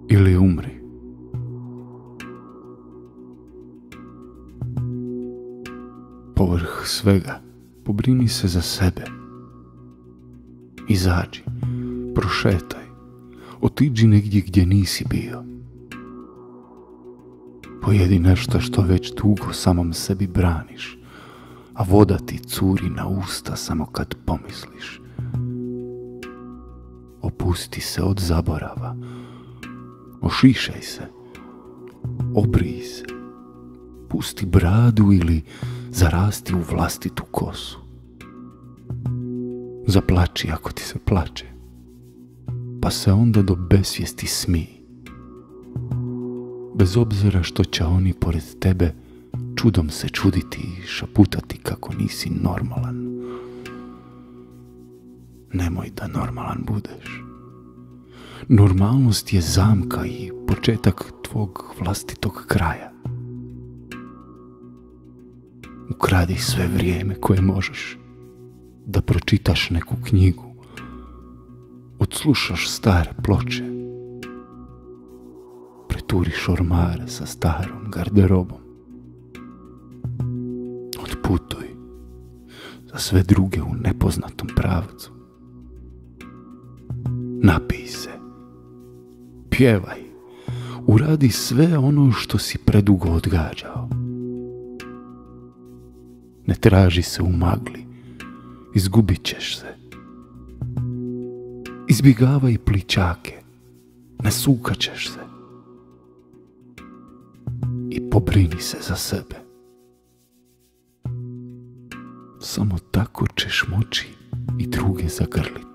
ili umri. Povrh svega, pobrini se za sebe. Izađi, prošetaj, otiđi negdje gdje nisi bio. Pojedi nešto što već dugo samom sebi braniš, a voda ti curi na usta samo kad pomisliš. Opusti se od zaborava, ošišaj se, obrij se, pusti bradu ili zarasti u vlastitu kosu. Zaplači ako ti se plače, pa se onda do besvijesti smiji. Bez obzira što će oni pored tebe čudom se čuditi i šaputati kako nisi normalan. Nemoj da normalan budeš. Normalnost je zamka i početak tvog vlastitog kraja. Ukradi sve vrijeme koje možeš, da pročitaš neku knjigu, odslušaš stare ploče, preturiš ormare sa starom garderobom. Otputuj za sve druge u nepoznatom pravcu. Napij se, pjevaj, uradi sve ono što si predugo odgađao. Ne traži se u magli, izgubit ćeš se. Izbjegavaj plićake, nasukat ćeš se. I pobrini se za sebe. Samo tako ćeš moći i druge zagrliti.